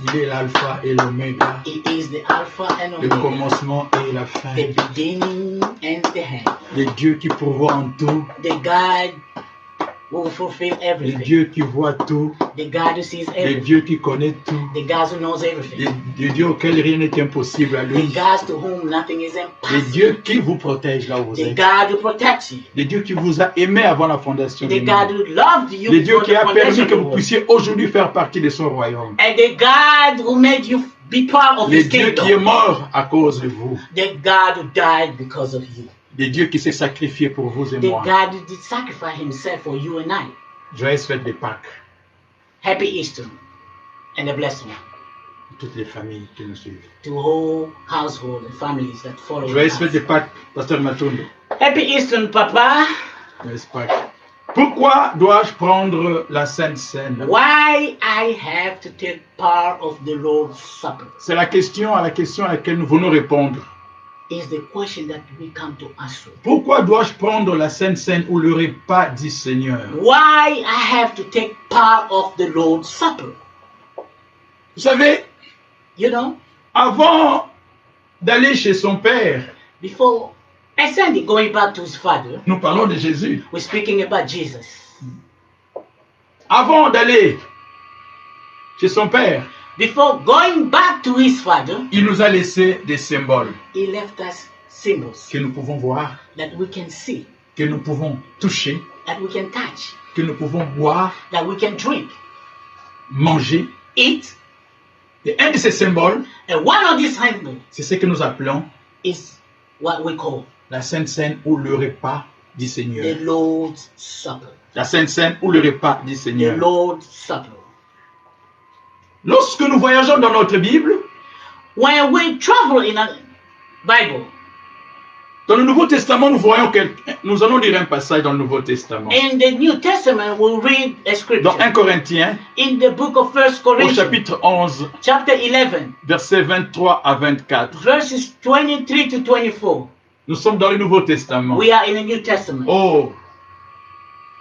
Il est l'alpha et l'oméga. He is the Alpha and Le Omega, commencement et la fin. the beginning and the end. Le Dieu qui pourvoit en tout. The God who will fulfill Le everything. Dieu qui voit tout. The God who sees Le everything. Dieu qui connaît tout. The God who knows everything. Le Dieu auquel rien n'est impossible à The lui. God to whom nothing is Le impossible. Dieu qui vous protège là où vous The êtes. God who protects you. Le Dieu qui vous a aimé avant la fondation The du God monde. who loved you Le Dieu before qui the a foundation permis of que the vous world. puissiez aujourd'hui faire partie de son royaume. And the God who made you be part of Le His Dieu qui est kingdom. mort à cause de vous. The God who died because of you. Le Dieu qui s'est sacrifié pour vous et The moi. God who did sacrifice Himself for you and I. Joyeuse fête de Pâques. Happy Easter and a blessed one Toutes les familles qui nous suivent. to whole household and families that follow Joyeuse fête de us. Pâques, Pasteur Matondo. Happy Easter, Papa. Joyeuse Pâques. Pourquoi dois-je prendre la Sainte Seine? Why I have to take part of the Lord's Supper C'est la question à laquelle nous voulons répondre. is the question that we come to answer. Pourquoi dois-je prendre la Sainte Seine ou le repas du Seigneur? Why I have to take part of the Lord's Supper. Vous savez, You know, avant d'aller chez son Père, before Ascending, going back to his father, nous parlons de Jésus. we're speaking about Jesus. Avant d'aller chez son Père, Before going back to his father, il nous a laissé des symboles he left us symbols que nous pouvons voir, that we can see, que nous pouvons toucher, that we can touch, que nous pouvons boire, that we can drink, manger. eat. Et un de ces symboles, And one of these symbols c'est ce que nous appelons is what we call la Sainte Seine ou le repas du the Seigneur. Lord's Supper. La Sainte Seine ou le repas du The Seigneur. Lord's Supper. Lorsque nous voyageons dans notre Bible, When we travel in a Bible, dans le Nouveau Testament, nous allons lire un passage dans le Nouveau Testament. in the New Testament, we'll read a Dans scripture 1 Corinthiens, in the book of 1 au Corinthians, chapitre 11, chapter 11, versets 23 à 24. verses 23 to 24. Nous sommes dans le Nouveau Testament. We are in the New Testament. Oh,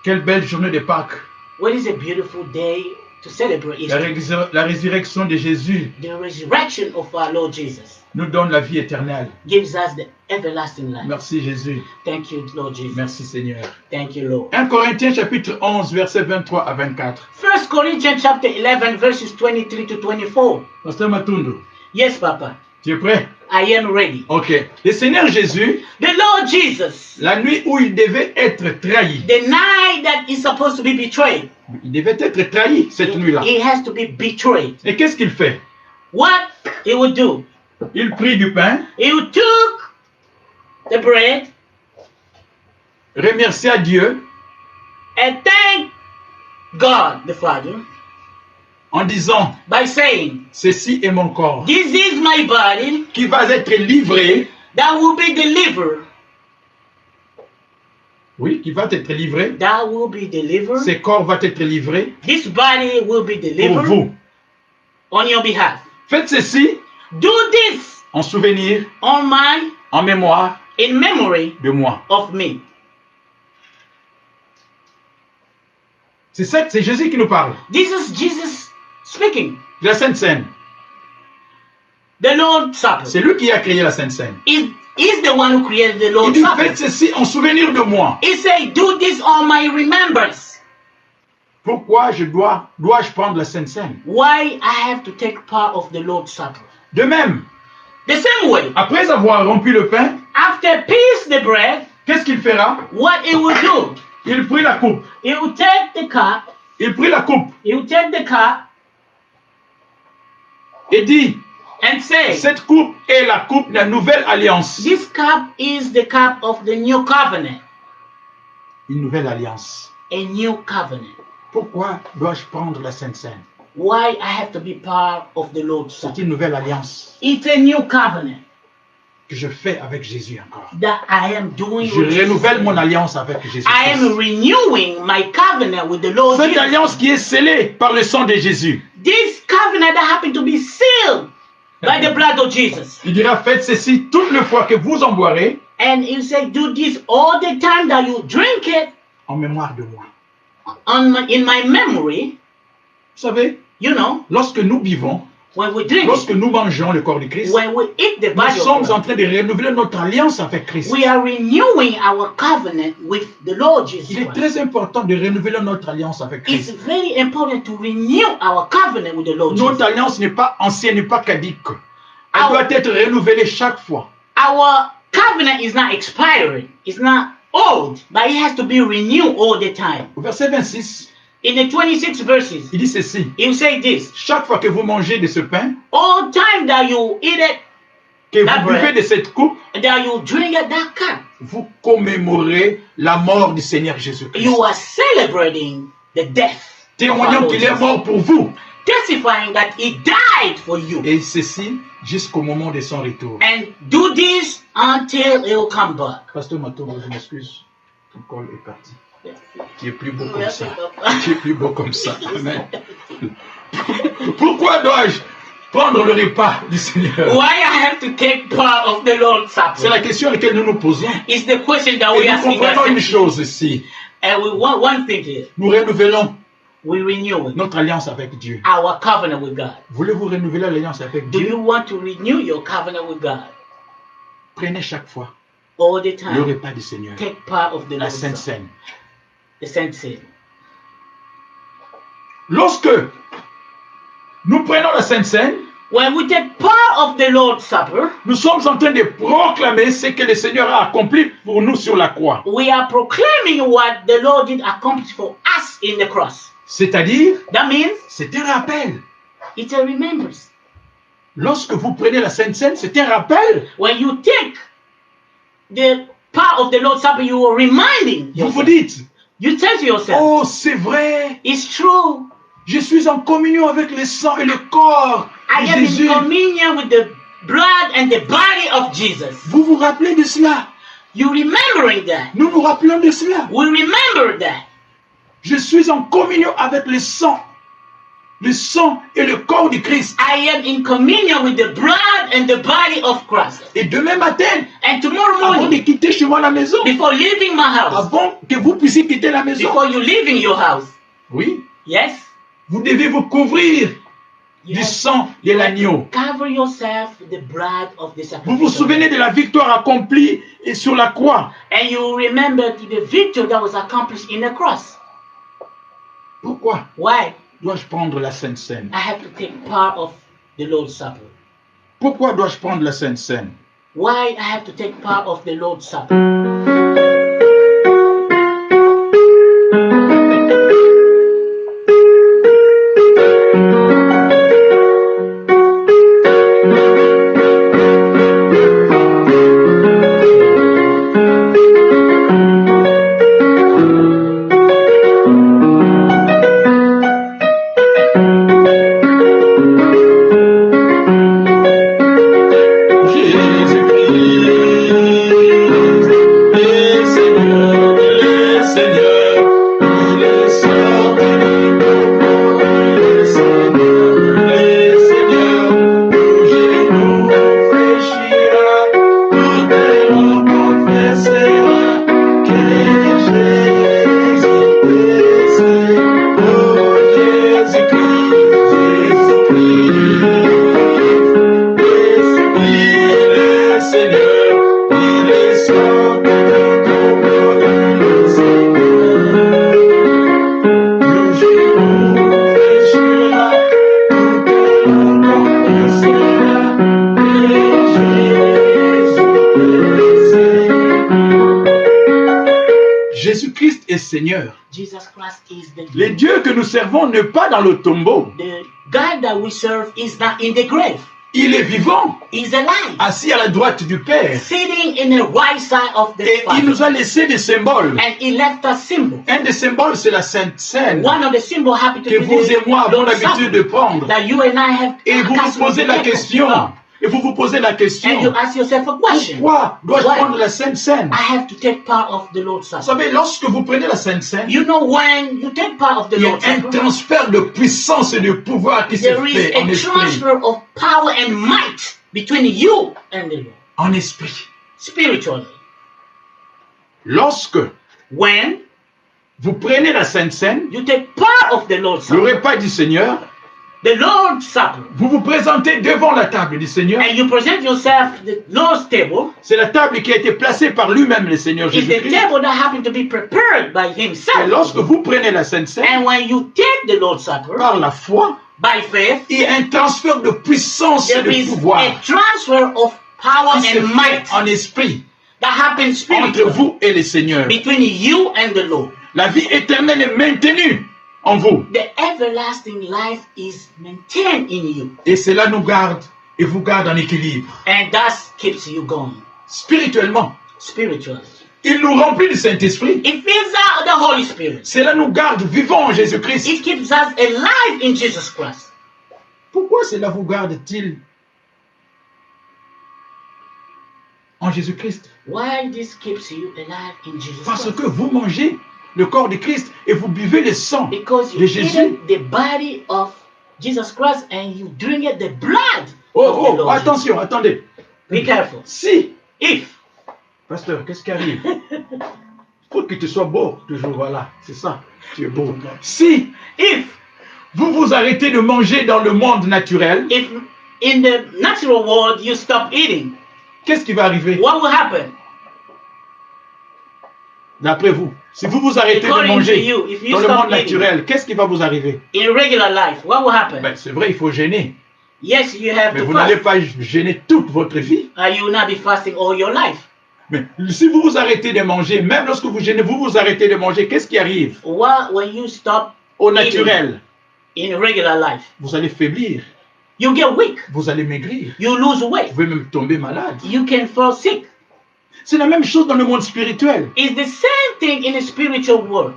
Quelle belle journée de Pâques. What is a beautiful day to celebrate Easter. La résurrection de Jésus The resurrection of our Lord Jesus nous donne la vie éternelle. gives us the everlasting life. Merci Jésus. Thank you, Lord Jesus. Merci Seigneur. Thank you, Lord. 1 Corinthiens chapitre 11, versets 23 à 24. 1 Corinthians chapter 11, verses 23 to 24. Pasteur Matundu, Yes, Papa. tu es prêt? I am ready. Ok. Le Seigneur Jésus, The Lord Jesus, la nuit où il devait être trahi, the night that he's supposed to be betrayed, il devait être trahi cette nuit-là. he has to be betrayed. Et qu'est-ce qu'il fait? What he would do? Il prit du pain, He took the bread remercia Dieu and thanked God the Father en disant, by saying, ceci est mon corps this is my body qui va être livré, that will be delivered. oui, qui va être livré, That will be delivered. ce corps va être livré This body will be pour delivered vous. on your behalf. Faites ceci Do this en souvenir, on my, en mémoire in memory de moi. of me. C'est Jésus qui nous parle. This is Jesus speaking. La Sainte Seine. The Lord's Supper. C'est lui qui a créé la Sainte Seine. He's the one who created the Il Lord's dit, Supper. faites ceci en souvenir de moi. He said, do this on my remembrance. Pourquoi dois-je prendre la Sainte Seine? Why I have to take part of the Lord's Supper. De même, The same way, après avoir rompu le pain, after piece the bread, qu'est-ce qu'il fera? what he will do, Il prit la coupe. he will take the cup, Il prit la coupe he will take the cup et dit, and say, cette coupe est la coupe de la nouvelle alliance. this cup is the cup of the new covenant. Une nouvelle alliance. A new covenant. Pourquoi dois-je prendre la Sainte Seine? Why I have to be part of the Lord's C'est Supper. une nouvelle alliance It's a new covenant que je fais avec Jésus encore. that I am doing Je with renouvelle Jesus. mon alliance avec Jésus. I am renewing my covenant with the Lord Cette Jesus. alliance qui est scellée par le sang de Jésus. This covenant that happened to be sealed by the blood of Jesus. Il dira, faites ceci toutes les fois que vous en boirez And he said, do this all the time that you drink it en mémoire de moi. in my memory. Vous savez, You know, lorsque nous vivons, when we drink lorsque it, nous mangeons le corps de Christ, when we eat the nous body of sommes en Christ, train de renouveler notre alliance avec Christ. we are renewing our covenant with the Lord Jesus Il est Christ. très important de renouveler notre alliance avec It's Christ. very important to renew our covenant with the Lord Notre Jesus. alliance n'est pas ancienne, n'est pas caduque. Elle Ah. doit être renouvelée chaque fois. Our covenant is not expiring. It's not old, but it has to be renewed all the time. Au verset 26, In the 26 verses, il dit ceci. he will say this. Chaque fois que vous mangez de ce pain, All time that you eat it, que That vous buvez bread. de cette coupe, that you drink at that cup, vous commémorez la mort du Seigneur Jésus-Christ. you are celebrating the death of our Témoignant Lord qu'il est Jesus. mort pour vous. Testifying that he died for you. Et ceci jusqu'au moment de son retour. And do this until he will come back. Pasteur Mato, je m'excuse. Ton col est parti. Tu es plus beau comme Merci, ça. papa. Tu es plus beau comme ça. Amen. Pourquoi dois-je prendre le repas du Seigneur? Why I have to take part of the Lord's C'est la Supper? question à laquelle nous nous posons. It's the question that Et we nous asking comprenons une ourselves. chose ici. And we want one thing here. Nous renouvelons We renew notre alliance avec Dieu. our covenant with God. Voulez-vous renouveler l'alliance avec Do Dieu? you want to renew your covenant with God? Prenez chaque fois All the le time. repas du Seigneur. Take part of the La Lord's Sainte Supper. Seine. The Saint Seed. Lorsque nous prenons la Sainte Seine, When we take part of the Lord's Supper, nous sommes en train de proclamer ce que le Seigneur a accompli pour nous sur la croix. we are proclaiming what the Lord did accomplish for us in the cross. C'est-à-dire, That means c'est un rappel. it's a remembrance. Lorsque vous prenez la Sainte Seine, c'est un rappel. When you take the part of the Lord's Supper, you are reminding Vous vous yourself. dites, You tell to yourself, oh, c'est vrai, it's true. je suis en communion avec le sang et le corps I de am in Jésus. communion with the blood and the body of Jesus. Vous vous rappelez de cela? You remembering that. Nous nous rappelons de cela. We remember that. Je suis en communion avec le sang le sang et le corps du Christ. I am in communion with the blood and the body of Christ. Et demain matin, And tomorrow avant de morning, quitter chez moi la maison, before leaving my house, avant que vous puissiez quitter la maison, before you leaving your house, oui, yes, vous devez vous couvrir you du have sang de l'agneau. cover yourself with the blood of the Vous vous sacrifice. souvenez de la victoire accomplie et sur la croix. And you remember the victory that was accomplished in the cross. Pourquoi Why? dois-je prendre la Sainte Seine? I have to take part of the Lord's Supper. Pourquoi dois-je prendre la Sainte Seine? Why I have to take part of the Lord's Supper? Jésus-Christ est Seigneur. Jesus Christ is the Le Dieu que nous servons n'est pas dans le tombeau. The God that we serve is not in the grave. Il est vivant, He's alive, assis à la droite du Père. sitting in the right side of the Et il Father. nous a laissé des symboles. And he left us symbols. Un des symboles, c'est la Sainte Seine One of the symbols happy to que be vous et moi the avons Lord's l'habitude Supper de prendre. that you and I have Et vous vous accustomed posez to la take. question. Et vous vous posez la And you question. ask yourself a question. Pourquoi dois-je Why? prendre la Sainte Seine? I have to take part of the Lord's Vous Supper. savez, lorsque vous prenez la Sainte Seine, You know, when you take part of the il y a Lord's un Supper, transfert de puissance et de pouvoir qui se there is fait en a esprit. transfer of power and might between you and the Lord, En esprit. spiritually. Lorsque When vous prenez la Sainte Seine, you take part of the Lord's le Supper, repas du Seigneur, the Lord's Supper, vous vous présentez devant la table du Seigneur. and you present yourself at the Lord's table, C'est la table qui a été placée par lui-même, le Seigneur is the Jésus-Christ. table that happened to be prepared by Et Himself. lorsque vous prenez la Sainte Seine, And when you take the Lord's Supper par la foi, by faith, il y a un transfert de puissance et there de is pouvoir a transfer of power qui se and fait might en esprit that happens entre spiritually vous et le Seigneur. between you and the Lord. La vie éternelle est maintenue en vous. The everlasting life is maintained in you, Et cela nous garde et vous garde en équilibre. and that keeps you going Spirituellement, spiritually. il nous remplit du Saint-Esprit. It fills out the Holy Spirit. Cela nous garde vivants en Jésus-Christ. It keeps us alive in Jesus Christ. Pourquoi cela vous garde-t-il en Jésus-Christ? Why this keeps you alive in Jesus Parce Christ? que vous mangez le corps de Christ et vous buvez le sang Because you de Jésus. eat the body of Jesus Christ and you drink it the blood of the Oh, Lord attention, attendez. Jesus. Be careful. Si, If pasteur, qu'est-ce qui arrive? Faut que tu sois beau toujours, voilà, c'est ça, tu es beau. Si vous vous arrêtez de manger dans le monde naturel, if in the natural world you stop eating, qu'est-ce qui va arriver what will happen? d'après vous? Si vous vous arrêtez de According to manger you, if you dans le stop monde naturel, qu'est-ce qui va vous arriver? In regular life, what will happen? Ben, c'est vrai, il faut gêner, Yes, you have mais to vous n'allez fast. pas gêner toute votre vie. You will not be fasting all your life. Mais si vous vous arrêtez de manger, même lorsque vous gênez, vous vous arrêtez de manger, qu'est-ce qui arrive When you stop au naturel? in regular life, Vous allez faiblir, you get weak. vous allez maigrir, You lose vous weight. pouvez même tomber malade. You can fall sick. C'est la même chose dans le monde spirituel. It's the same thing in the spiritual world.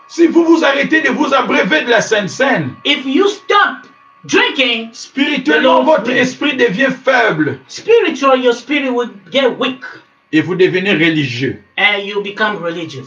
Si vous vous arrêtez de vous abreuver de la Sainte Seine, If you stop drinking, spirituellement, votre esprit devient faible spiritual, your spirit will get weak et vous devenez religieux. and you become religious.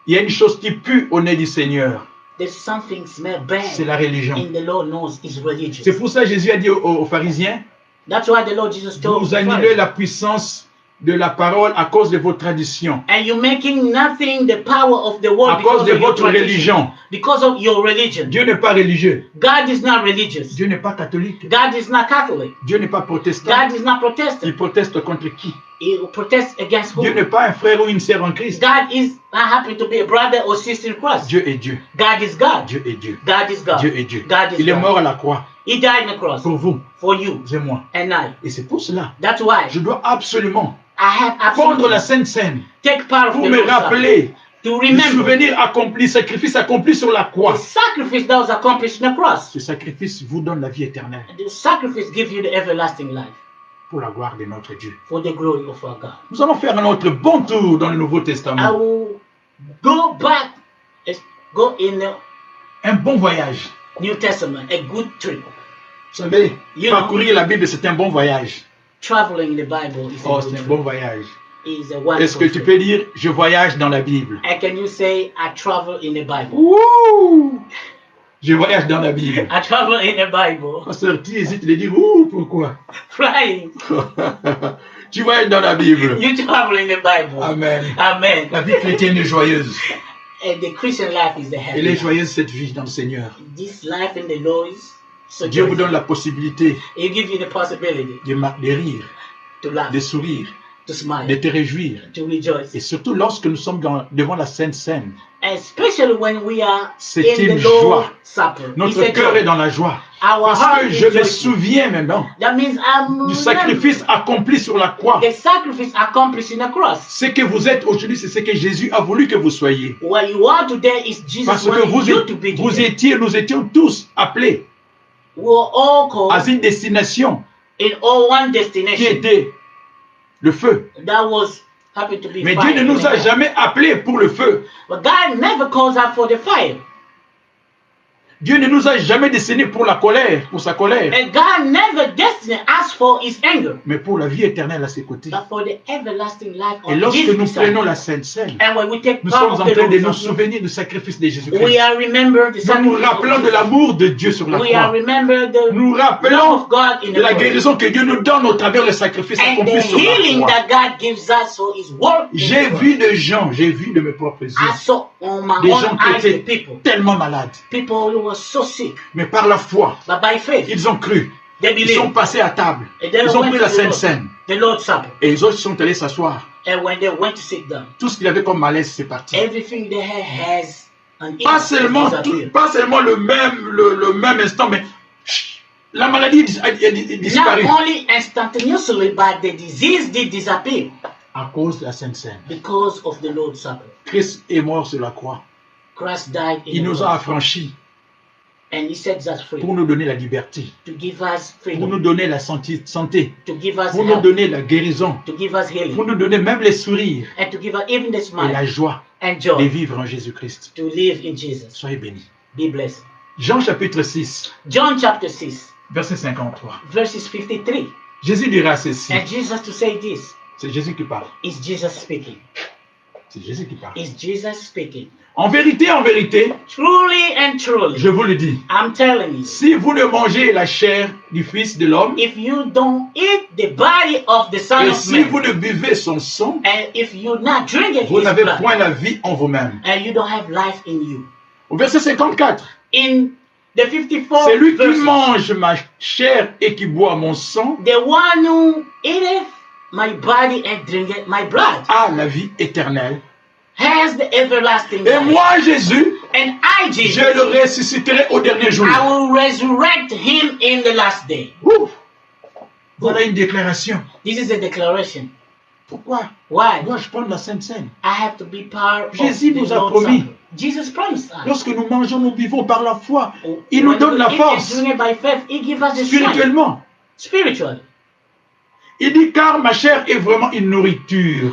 Il y a une chose qui pue au nez du Seigneur. there's something smell bad c'est la religion. in the Lord knows is religious. C'est pour ça que Jésus a dit aux pharisiens, That's why the Lord Jesus told vous the annulez Pharisees, la puissance de la parole à cause de vos traditions, and you're making nothing the power of the word à cause because de of your votre tradition, religion. because of your religion. Dieu n'est pas religieux. God is not religious. Dieu n'est pas catholique. God is not Catholic. Dieu n'est pas protestant. God is not Protestant. Il proteste contre qui? He protests against Dieu who? n'est pas un frère ou une sœur en Christ. God is not happen to be a brother or sister in Christ. Dieu est Dieu. God is God. Dieu est Dieu. God is God. Dieu est Dieu. God is Il est God. mort à la croix He died on the cross pour vous for you et moi. and I. Et c'est pour cela, That's why je dois absolument I have prendre la absolutely Sainte Seine take part of pour the me Lord's Supper rappeler to le remember souvenir accompli, sacrifice accompli sur la croix. the sacrifice that was accomplished on the cross. Ce sacrifice vous donne la vie éternelle And the sacrifice gives you the everlasting life pour la gloire de notre Dieu. for the glory of our God. Nous allons faire notre bon tour dans le Nouveau I Testament. will go back, go in the Un bon voyage. New Testament, a good trip. Vous savez, You know. parcourir la Bible, c'est un bon voyage. Traveling in the Bible is Oh, a c'est good un trip. bon voyage. Is a Est-ce wonderful que tu trip. peux dire, je voyage dans la Bible? And can you say, I travel in the Bible? Ouh! Je voyage dans la Bible. I travel in the Bible. Pasteur, qui hésite de dire, ouh, pourquoi? Flying. Tu voyages dans la Bible. You travel in the Bible. Amen. Amen. La vie chrétienne est joyeuse. And the Christian life is the Elle est happy. joyeuse cette vie dans le Seigneur. This life in the Lord is so Dieu vous joyful. donne la possibilité He gives you the possibility de rire, to laugh, de sourire, to smile, de te réjouir. to rejoice. Et surtout lorsque nous sommes devant la Sainte Seine. Especially when we are C'est in une the Lord's joie. Supper. Notre It's a cœur joy. est dans la joie. Our Parce heart que is je me joyful. souviens maintenant That means I'm du sacrifice accompli sur la croix. the sacrifice accomplished in the cross. Ce que vous êtes aujourd'hui, c'est ce que Jésus a voulu que vous soyez. What you are today is Jesus Parce que wanted you to be today. nous étions tous appelés We were all à called une destination in all one qui destination. était le feu. That was happened to be Mais fire. Dieu ne nous a jamais appelés pour le feu. But God never calls out for the fire. Dieu ne nous a jamais destinés pour la colère, pour sa colère, And God never destined us for his anger, mais pour la vie éternelle à ses côtés. but for the everlasting life Et of lorsque Jesus. nous beside prenons him. la Sainte Seine, And when we take nous part sommes of en the train de nous Lord's Supper, souvenir du sacrifice de we Jésus-Christ. are remember the Nous nous sacrifice rappelons of de Jesus. l'amour de Dieu sur la We are croix. remember the Nous love rappelons of God in de the la cross. guérison que Dieu nous donne au travers du sacrifice And the accompli sur healing la croix. that God gives us for his work. in J'ai the cross. vu des gens, j'ai vu de mes propres I yeux, saw on my des own gens qui eyes the étaient people. tellement malades. People who were so sick. Mais par la foi, But by faith, ils ont cru. they Ils sont believed. passés à table. And they Ils ont went pris to la the Sainte Lord, Seine. the Lord's Supper. Et les autres sont allés s'asseoir. And when they went to sit down, Tout ce qu'il y avait comme malaise, c'est parti. everything they had has an Pas seulement, pas seulement le même instant, mais chut, la maladie a Not disparu only instantaneously, but the disease did disappear à cause de la Sainte Seine. because of the Lord's Supper. Christ est mort sur la croix. Christ died in Il the nous a cross, affranchis and he sets us free pour nous donner la liberté, to give us pour nous freedom, donner la santé, to give us pour nous health, donner la guérison, to give us pour healing, nous donner même les sourires and to give us even the et la smile joie and de joy vivre en Jésus-Christ. to live in Jesus. Soyez bénis. Be blessed. Jean chapitre 6, John chapter 6, verset 53. verses 53. Jésus dira ceci. And Jesus to say this, C'est Jésus qui parle. is Jesus speaking. C'est Jésus qui parle. Is Jesus speaking. En vérité, Truly and truly, je vous le dis. I'm telling you, Si vous ne mangez la chair du Fils de l'homme, if you don't eat the body of the Son et of si vous Man, ne buvez son sang, and if you not drinking vous his n'avez blood, point la vie en vous-même. and you don't have life in you. Au verset 54, In the 54th celui qui verse, mange ma chair et qui boit mon sang the one who eateth my body and drinketh my blood a la vie éternelle. has the everlasting Et life. moi, Jésus, And I, je Jesus, le ressusciterai au dernier jour. I will resurrect him in the last day. Ouf. Voilà une déclaration. This is a declaration. Pourquoi Why? dois-je prendre la Sainte Seine? I have to be part of Jésus the nous a Lord's promis. Supper. Jesus promised us. Lorsque nous mangeons, nous vivons par la foi. Il nous When donne we la eat and force drink it by faith, he gives us the strength spirituellement. spiritually. Il dit car ma chair est vraiment une nourriture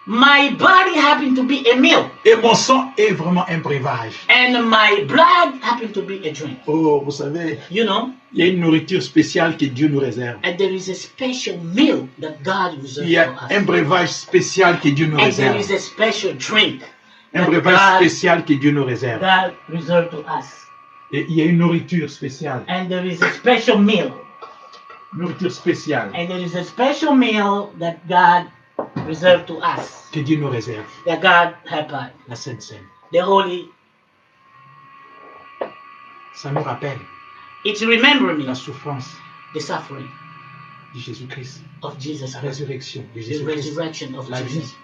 My body happened to be a meal, et mon sang est vraiment un breuvage. and my blood happened to be a drink. Oh, vous savez, You know, il y a une nourriture spéciale que Dieu nous réserve. and there is a special meal that God Il reserves y a for un us. breuvage spécial que Dieu nous And there réserve. is a special drink Un that breuvage God, spécial que Dieu nous réserve. God reserved to us. Et il y a une nourriture spéciale. And there is a special meal. Nourriture spéciale And there is a special meal that God reserved to us. que Dieu nous réserve. That God help us. La Sainte Seine. The Holy, Ça nous rappelle it's remembering la me souffrance the suffering de Jésus-Christ. of Jesus La Christ. résurrection de The Jésus-Christ. resurrection of La vie Jesus.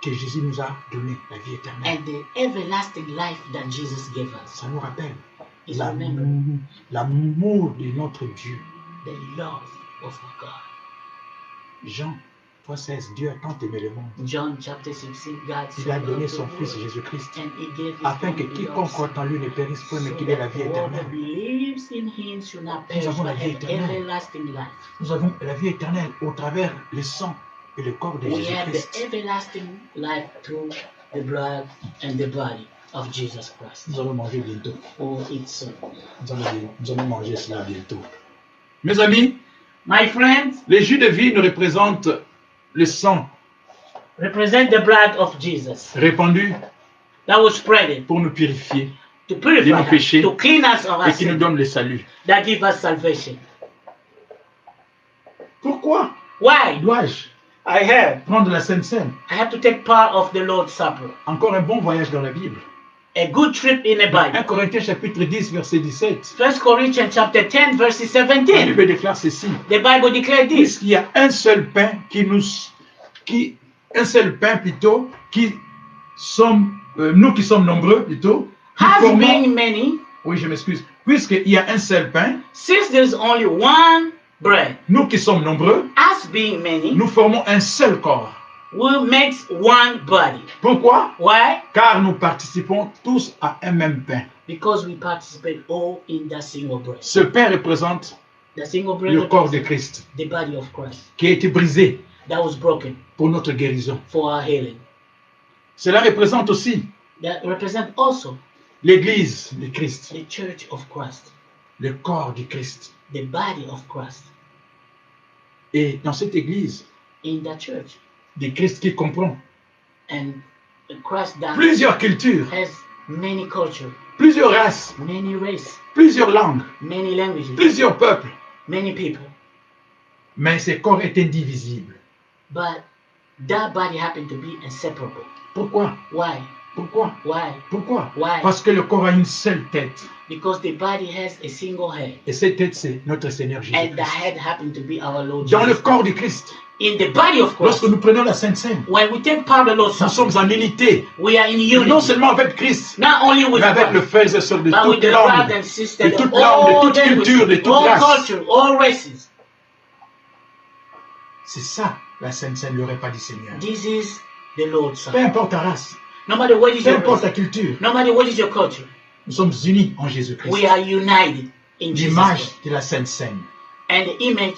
que Jésus nous a donnée, la vie éternelle. And the everlasting life that Jesus gave us. Ça nous rappelle It's l'amour remembering l'amour de notre Dieu. the love of our God. Jean 3,16, Dieu a tant aimé le monde. John chapter 16, God Il a so donné loved son the Fils world, Jésus-Christ and He gave His afin que only quiconque begotten croit en lui ne périsse point, mais so qu'il ait la that vie whoever éternelle. believes in Him should not perish avons la but vie have éternelle. everlasting life. Nous avons la vie éternelle au travers le sang et le corps de We have the Jésus-Christ. everlasting life through the blood and the body of Jesus Christ. Nous allons manger bientôt. Oh, it's so. Nous allons manger cela bientôt. Mes amis, My friends, les jus de vie nous représentent le sang represent the blood of Jesus répandu that was spread pour nous purifier to purify nos us, péchés to clean us of our et qui nous sin, donne le salut. that give us salvation. Pourquoi Why? dois-je I have. prendre la Sainte Seine? I have to take part of the Lord's Supper. Encore un bon voyage dans la Bible. A good trip in the 1 Bible. Corinthiens chapitre 10 verset 17. 1 Corinthians chapter 10 verse La 17. Bible déclare ceci. The Bible declared this. Puisqu'il y a un seul pain nous qui sommes nombreux plutôt, nous As formons- being many, oui je m'excuse, puisqu'il y a un seul pain, since there's only one bread, nous qui sommes nombreux, as being many, nous formons un seul corps. we make one body. Pourquoi? Why? Car nous participons tous à un même pain. Because we participate all in that single bread. Ce pain représente The single bread le corps de represents Christ the body of Christ qui a été brisé that was broken pour notre guérison. for our healing. Cela représente aussi That represent also l'Église de Christ, the church of Christ, le corps du Christ. the body of Christ. Et dans cette Église In that church, de Christ qui comprend and the Christ that plusieurs cultures, has many culture, plusieurs races, many race, plusieurs langues, many languages, plusieurs peuples, many people. mais ce corps est indivisible. But that body happened to be inseparable. Pourquoi? Why? Pourquoi? Why? Pourquoi? Why? Parce que le corps a une seule tête. Because the body has a single head, Et cette tête, c'est notre Seigneur and the Jésus-Christ. head happened to be our Lord Dans le Jesus. corps du Christ, In the body of Christ, lorsque nous prenons la Sainte Seine, when we take part of the Lord's nous Supper, sommes en unité, we are in non unity, seulement avec Christ, not only with mais avec le Christ, frères et sœurs de but with toute the brothers langue, and sisters de of toute langue, de all toute culture, de languages, toute all race. culture, all races. C'est ça, la Sainte Seine, le repas du Seigneur. This is the Lord's Peu Supper. importe ta race, No matter what is peu your importe ta race, culture, no matter what is your culture, nous sommes unis en Jésus-Christ. we are united in Jesus L'image Christ. de la Sainte Seine. And the image,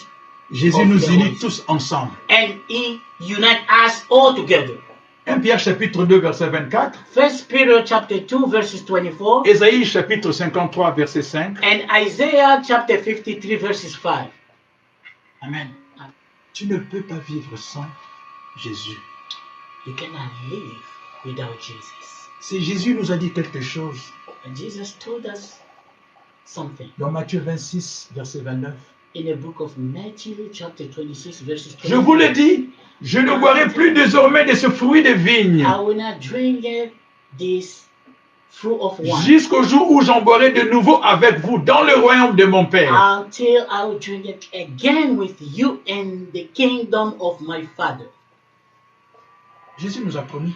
Jésus Of nous the unit Holy tous ensemble. and He unite us all together. 1 Pierre chapitre 2 verset 24, 1 Peter chapter 2 verses 24 Ésaïe chapitre 53 verset 5. and Isaiah chapter 53 verses 5. Amen. Tu ne peux pas vivre sans Jésus. You cannot live without Jesus. Si Jésus nous a dit quelque chose, And Jesus told us something dans Matthieu 26 verset 29, in the book of Matthew chapter 26 verses 24. je vous le dis, je ne boirai plus désormais de ce fruit de vigne, I will not drink this fruit of wine jusqu'au jour où j'en boirai de nouveau avec vous dans le royaume de mon Père. until I will drink it again with you in the kingdom of my Father. Jésus nous a promis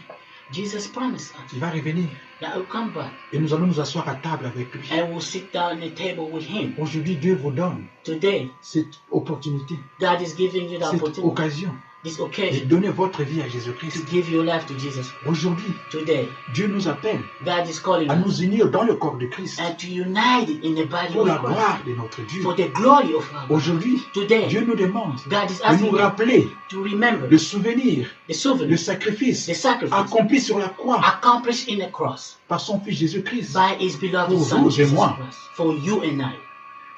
Jesus promised us qu'il va revenir that I'll come back et nous allons nous asseoir à table avec lui. and we'll sit down at the table with Him. Aujourd'hui, Dieu vous donne Today, cette opportunité, God is giving you the cette opportunity, occasion this de occasion, donner votre vie à to Jésus-Christ. give your life to Jesus. Aujourd'hui, Today, Dieu nous appelle God is calling à us nous unir dans le corps de Christ and to unite in the body pour la of Christ gloire de notre Dieu. for the glory of our God. Aujourd'hui, Today, Dieu nous demande God is de asking nous us rappeler to remember le souvenir, the souvenir, le sacrifice the sacrifice accompli sur la croix accomplished in the cross par son Fils Jésus-Christ. by His beloved Pour Son vous et Jesus moi. Christ for you and I.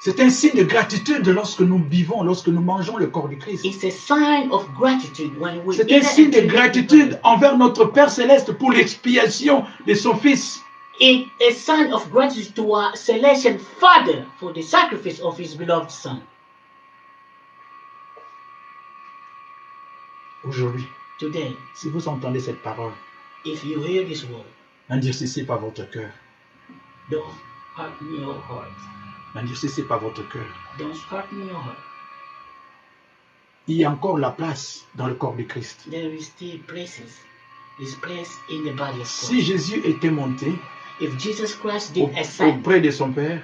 C'est un signe de gratitude lorsque nous vivons, lorsque nous mangeons le corps de Christ. It's a sign of gratitude when we C'est un eat signe de and drink gratitude envers notre Père Céleste pour l'expiation de son Fils. It's a sign of gratitude to our celestial Father for the sacrifice of His beloved Son. Aujourd'hui, Today, si vous entendez cette parole, if you hear this word, n'endurcissez pas votre cœur. don't harden your heart. N'endurcissez pas votre cœur. Don't harden your heart. Il y a encore la place dans le corps de Christ. There is still places. Is place in the body of Si Christ. Jésus était monté If Jesus Christ did ascend auprès de son Père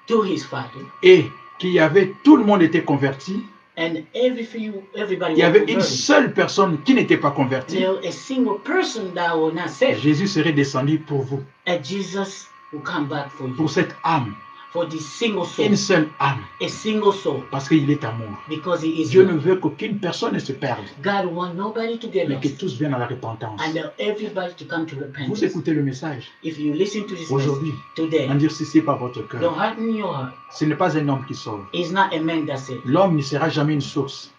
to His Father, et qu'il y avait tout le monde était converti, and everybody il y was avait une converted, seule personne qui n'était pas convertie, there was a single person that will not save. Jésus serait descendu pour vous, And Jesus will come back for you, pour cette âme, for this single soul, une seule âme, a single soul, parce qu'il est amour. because He is Dieu ne love. veut qu'aucune personne ne se perde, God wants nobody to get mais que lost, tous viennent à la repentance. and everybody to come to Vous repentance. écoutez le message. If you listen to this Aujourd'hui, message today, n'endurcissez pas votre don't cœur. harden your heart. Ce n'est pas un homme qui sauve. It's not a man that saves. L'homme ne sera jamais une source.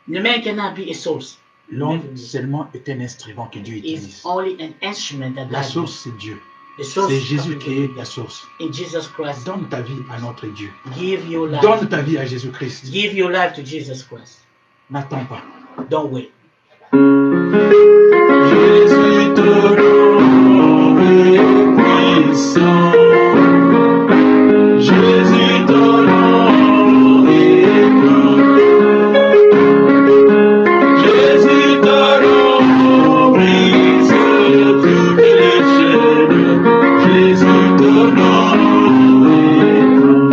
The man cannot be a source. L'homme seulement est un instrument que Dieu It's utilise. only an instrument that La God source, uses. c'est Dieu. The source C'est is Jésus qui est God. la source. In Jesus Christ. Donne ta vie à notre Dieu. Give your life. Donne ta vie à Jésus-Christ. Give your life to Jesus Christ. N'attends pas. Don't wait. Jésus ton nom est puissant. Jésus ton nom est grand. Jésus ton nom brise toutes les chaînes. Jésus ton nom est grand.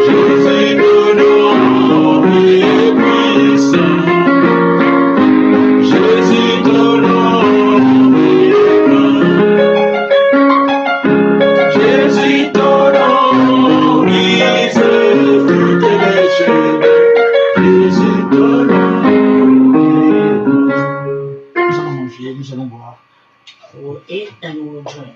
Jésus ton nom est puissant. Jésus ton nom est grand. Jésus ton nom brise toutes les chaînes. Jésus ton nom est grand. Nous allons manger, nous allons boire. We'll eat and we will drink.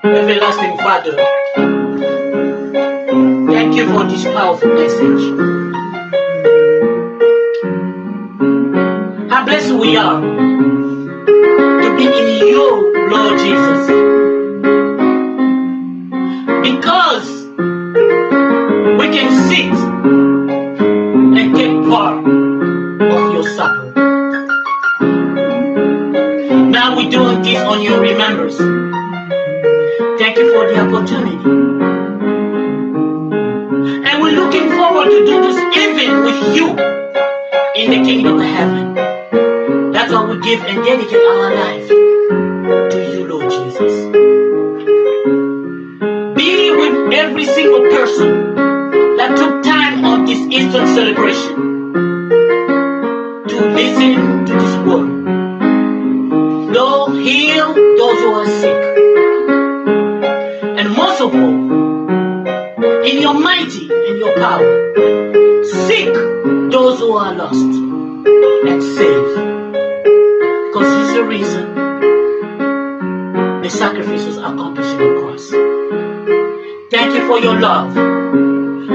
Everlasting Father, thank you for this powerful message. How blessed we are to be in you, Lord Jesus. Because we can sit and take part of your supper. Now we're doing this on your remembrance. Thank you for the opportunity. And we're looking forward to do this even with you in the kingdom of heaven. That's why we give and dedicate our life to you, Lord Jesus. Be with every single person that took time on this Easter celebration to listen to this word. Lord, heal those who are sick. And most of all, in your mighty and your power, seek those who are lost and save. Because he's the reason the sacrifice was accomplished on the cross. Thank you for your love.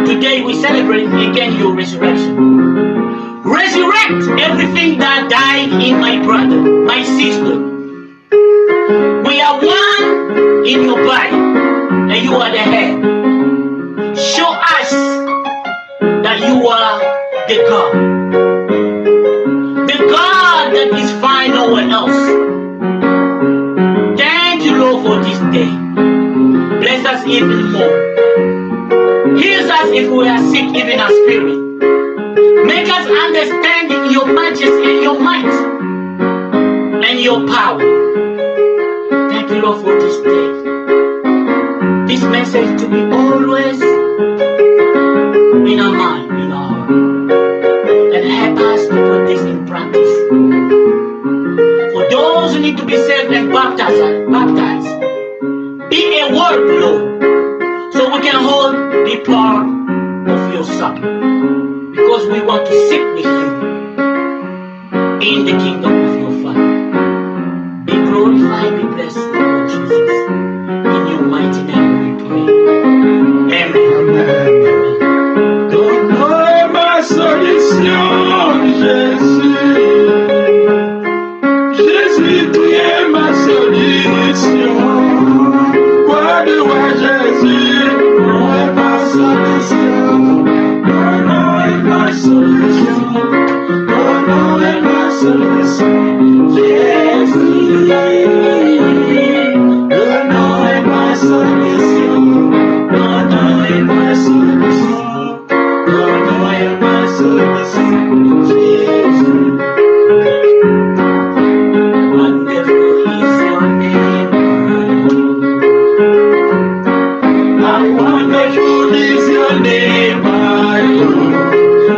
Today we celebrate again your resurrection. Resurrect everything that died in my brother, my sister. We are one in your body, and you are the head. Show us that you are the God. The God that is found nowhere else. Thank you, Lord, for this day. Bless us even more. Heal us if we are sick, even our spirit. Make us understand your majesty and your might and your power. Thank you, Lord, for this day. This message to be always your word, Lord, so we can hold the part of your supper. Because we want to sit with you in the kingdom of your Father. Be glorified, be blessed, Lord Jesus. In your mighty name we pray. Amen. Amen. Ton nom est ma solution, Jésus. Jésus, tu es ma solution. Quoi de roi Jésus, ton nom est ma solution. Ton nom est ma solution. Ton nom est ma solution. Jésus, ton nom est ma solution. Ton nom est ma solution. Ton nom est ma solution. Jésus. Wonderful is your name. How wonderful is your name, my Lord.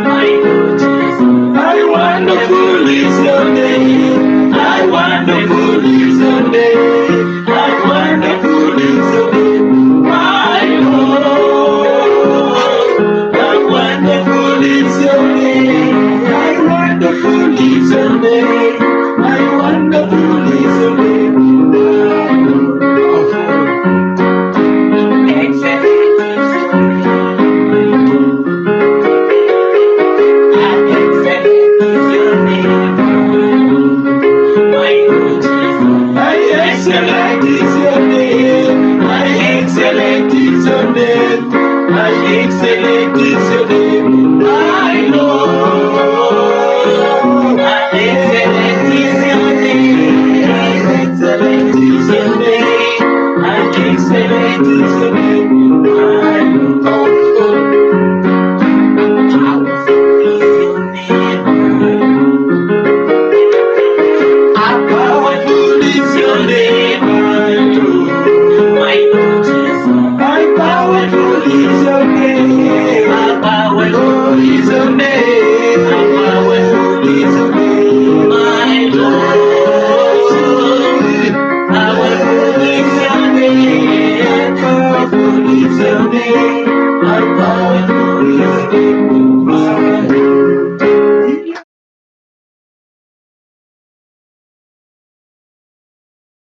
My Lord Jesus. How wonderful is your name. How wonderful is your name. How wonderful is your name, my Lord. How wonderful is your name. How wonderful is your name. How wonderful is your name, my Lord. Excellent is your name. Excellent is your name. My Lord Jesus. How excellent is your name. How excellent is your name. How excellent is your name, my Lord. How excellent is your name. How excellent is your name. How excellent is your name.